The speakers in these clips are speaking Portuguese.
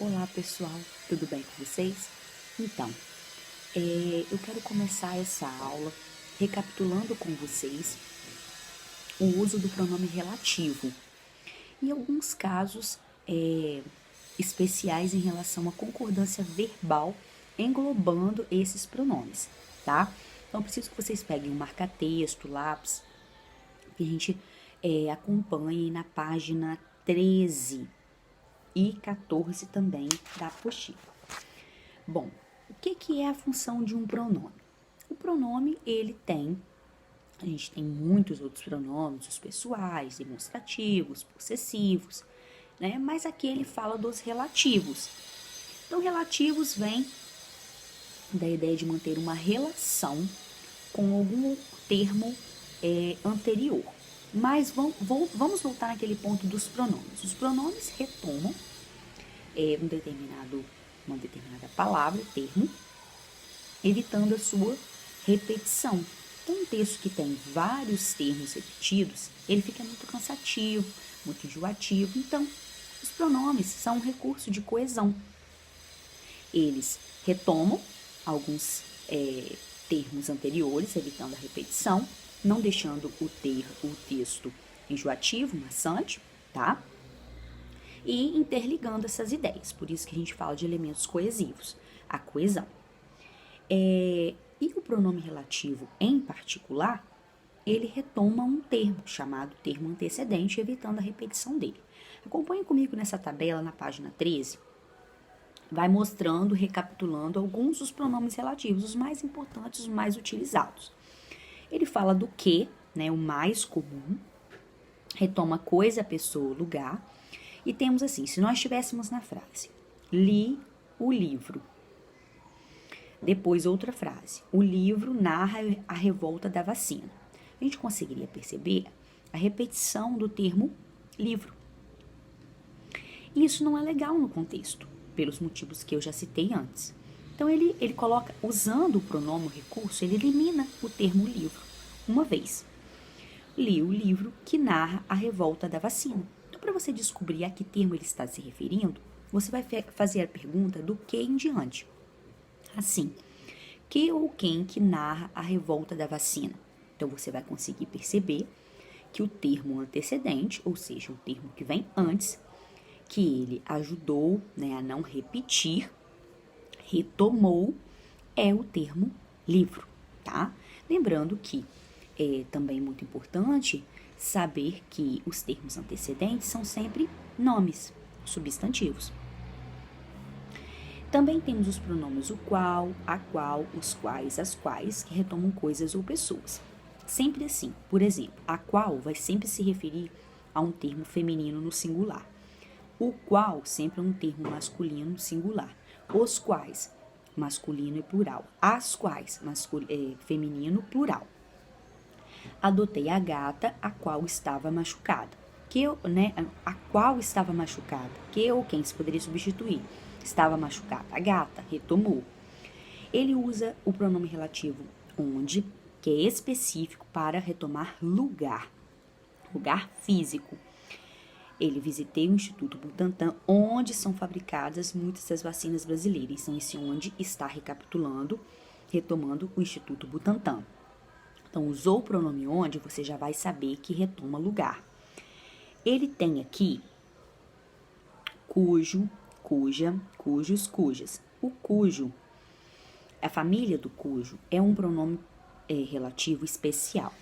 Olá pessoal, tudo bem com vocês? Então, eu quero começar essa aula recapitulando com vocês o uso do pronome relativo e alguns casos especiais em relação à concordância verbal englobando esses pronomes, tá? Então, preciso que vocês peguem um marca-texto, lápis, que a gente acompanhe na página 13 e 14 também da apostila. Bom, o que é a função de um pronome? O pronome, a gente tem muitos outros pronomes, os pessoais, demonstrativos, possessivos, né? Mas aqui ele fala dos relativos. Então, relativos vem da ideia de manter uma relação com algum termo anterior. Mas vamos voltar naquele ponto dos pronomes. Os pronomes retomam uma determinada palavra, termo, evitando a sua repetição. Então, um texto que tem vários termos repetidos, ele fica muito cansativo, muito enjoativo. Então, os pronomes são um recurso de coesão. Eles retomam alguns termos anteriores, evitando a repetição, não deixando o texto enjoativo, maçante, tá? E interligando essas ideias. Por isso que a gente fala de elementos coesivos, a coesão. E o pronome relativo, em particular, ele retoma um termo, chamado termo antecedente, evitando a repetição dele. Acompanhe comigo nessa tabela na página 13. Vai mostrando, recapitulando alguns dos pronomes relativos, os mais importantes, os mais utilizados. Ele fala do que, né, o mais comum, retoma coisa, pessoa, lugar. E temos assim, se nós estivéssemos na frase, li o livro. Depois outra frase, o livro narra a revolta da vacina. A gente conseguiria perceber a repetição do termo livro. E isso não é legal no contexto, pelos motivos que eu já citei antes. Então, ele coloca, usando o pronome recurso, ele elimina o termo livro uma vez. Li o livro que narra a revolta da vacina. Então, para você descobrir a que termo ele está se referindo, você vai fazer a pergunta do que em diante. Assim, que ou quem que narra a revolta da vacina? Então, você vai conseguir perceber que o termo antecedente, ou seja, o termo que vem antes, que ele ajudou, né, a não repetir, retomou, é o termo livro, tá? Lembrando que é também muito importante saber que os termos antecedentes são sempre nomes, substantivos. Também temos os pronomes o qual, a qual, os quais, as quais, que retomam coisas ou pessoas. Sempre assim, por exemplo, a qual vai sempre se referir a um termo feminino no singular. O qual sempre é um termo masculino singular. Os quais, masculino e plural. As quais, feminino plural. Adotei a gata, a qual estava machucada. A qual estava machucada. Que ou quem se poderia substituir? Estava machucada. A gata retomou. Ele usa o pronome relativo onde, que é específico para retomar lugar. Lugar físico. Ele visitei o Instituto Butantan, onde são fabricadas muitas das vacinas brasileiras. Então, esse onde está recapitulando, retomando o Instituto Butantan. Então, usou o pronome onde, você já vai saber que retoma lugar. Ele tem aqui cujo, cuja, cujos, cujas. O cujo, a família do cujo, é um pronome relativo especial,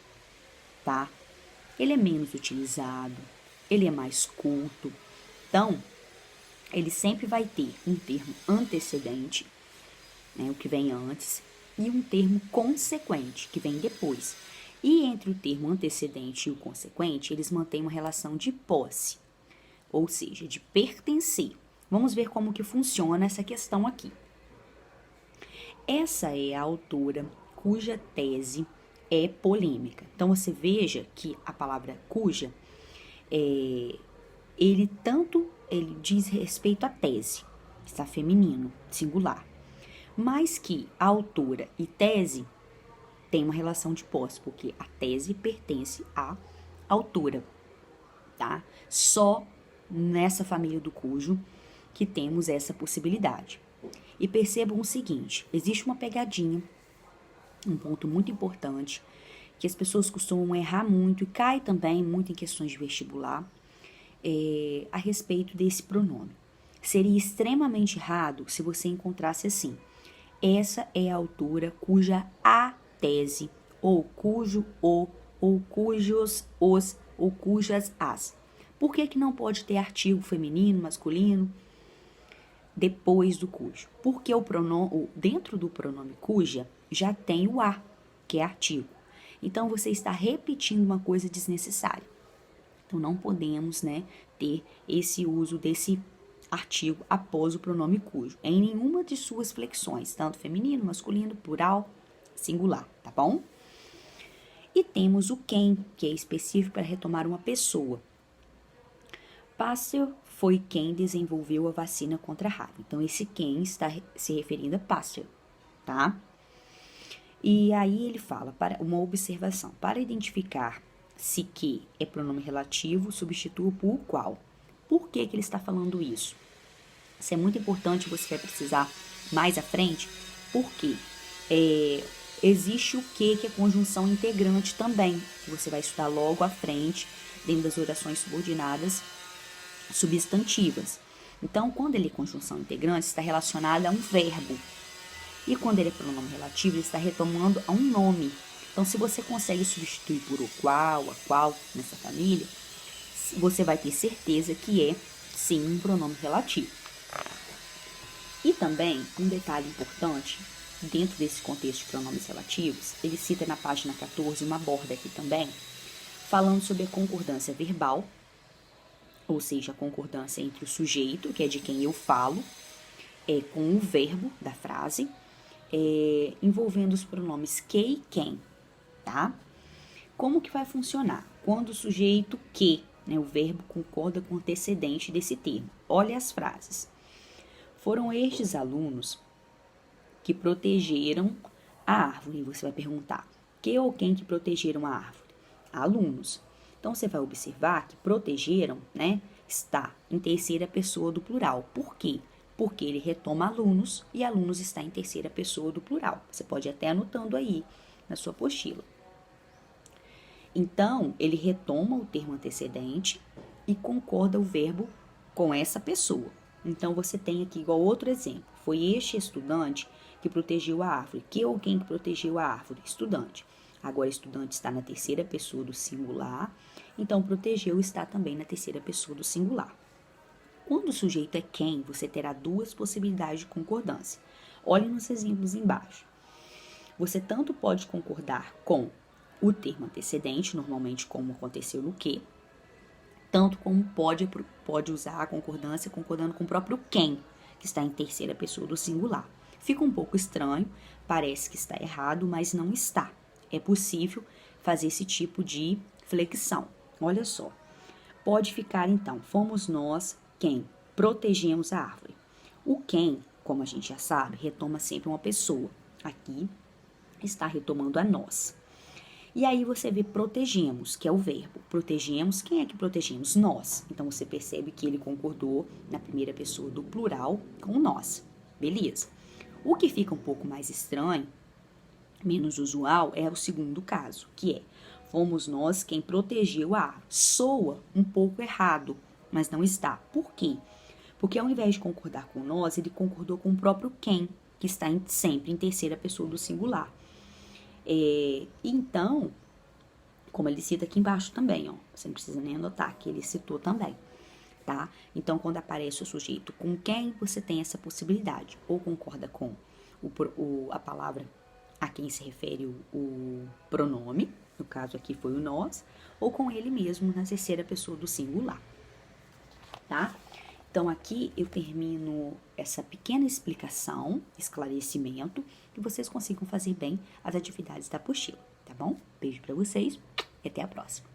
tá? Ele é menos utilizado, ele é mais curto. Então, ele sempre vai ter um termo antecedente, né, o que vem antes, e um termo consequente, que vem depois. E entre o termo antecedente e o consequente, eles mantêm uma relação de posse, ou seja, de pertencer. Vamos ver como que funciona essa questão aqui. Essa é a autora cuja tese é polêmica. Então, você veja que a palavra cuja, ele diz respeito à tese, está feminino, singular, mas que a autora e tese tem uma relação de posse, porque a tese pertence à autora, tá? Só nessa família do cujo que temos essa possibilidade. E percebam o seguinte, existe uma pegadinha, um ponto muito importante, que as pessoas costumam errar muito e cai também muito em questões de vestibular, a respeito desse pronome. Seria extremamente errado se você encontrasse assim, essa é a autora cuja a tese, ou cujo o, ou cujos os, ou cujas as. Por que não pode ter artigo feminino, masculino, depois do cujo? Porque dentro do pronome cuja já tem o a, que é artigo. Então, você está repetindo uma coisa desnecessária. Então, não podemos, ter esse uso desse artigo após o pronome cujo, em nenhuma de suas flexões, tanto feminino, masculino, plural, singular, tá bom? E temos o quem, que é específico para retomar uma pessoa. Pasteur foi quem desenvolveu a vacina contra a raiva. Então, esse quem está se referindo a Pasteur, tá? E aí ele fala, para uma observação, para identificar se que é pronome relativo, substitua por qual. Por que ele está falando isso? Isso é muito importante, você vai precisar mais à frente, porque existe o que é conjunção integrante também, que você vai estudar logo à frente, dentro das orações subordinadas substantivas. Então, quando ele é conjunção integrante, está relacionado a um verbo. E quando ele é pronome relativo, ele está retomando a um nome. Então, se você consegue substituir por o qual, a qual, nessa família, você vai ter certeza que é, sim, um pronome relativo. E também, um detalhe importante, dentro desse contexto de pronomes relativos, ele cita na página 14, uma borda aqui também, falando sobre a concordância verbal, ou seja, a concordância entre o sujeito, que é de quem eu falo, com o verbo da frase, envolvendo os pronomes que e quem, tá? Como que vai funcionar? Quando o sujeito que, o verbo concorda com o antecedente desse termo. Olha as frases. Foram estes alunos que protegeram a árvore. Você vai perguntar, que ou quem que protegeram a árvore? Alunos. Então, você vai observar que protegeram, está em terceira pessoa do plural. Por quê? Porque ele retoma alunos e alunos está em terceira pessoa do plural. Você pode ir até anotando aí na sua apostila. Então, ele retoma o termo antecedente e concorda o verbo com essa pessoa. Então, você tem aqui igual outro exemplo. Foi este estudante que protegeu a árvore. Que ou quem que protegeu a árvore? Estudante. Agora, estudante está na terceira pessoa do singular. Então, protegeu está também na terceira pessoa do singular. Quando o sujeito é quem, você terá duas possibilidades de concordância. Olhe nos exemplos embaixo. Você tanto pode concordar com o termo antecedente, normalmente como aconteceu no que, tanto como pode usar a concordância concordando com o próprio quem, que está em terceira pessoa do singular. Fica um pouco estranho, parece que está errado, mas não está. É possível fazer esse tipo de flexão. Olha só. Pode ficar, então, fomos nós quem protegemos a árvore. O quem, como a gente já sabe, retoma sempre uma pessoa. Aqui está retomando a nós. E aí você vê protegemos, que é o verbo. Protegemos, quem é que protegemos? Nós. Então, você percebe que ele concordou na primeira pessoa do plural com nós. Beleza. O que fica um pouco mais estranho, menos usual, é o segundo caso, que é fomos nós quem protegeu a árvore. Soa um pouco errado, mas não está. Por quê? Porque ao invés de concordar com nós, ele concordou com o próprio quem, que está sempre em terceira pessoa do singular. Então, como ele cita aqui embaixo também, você não precisa nem anotar que ele citou também, tá? Então, quando aparece o sujeito com quem, você tem essa possibilidade. Ou concorda com a palavra a quem se refere o pronome, no caso aqui foi o nós, ou com ele mesmo na terceira pessoa do singular, tá? Então, aqui eu termino essa pequena explicação, esclarecimento, que vocês consigam fazer bem as atividades da apostila, tá bom? Beijo pra vocês e até a próxima.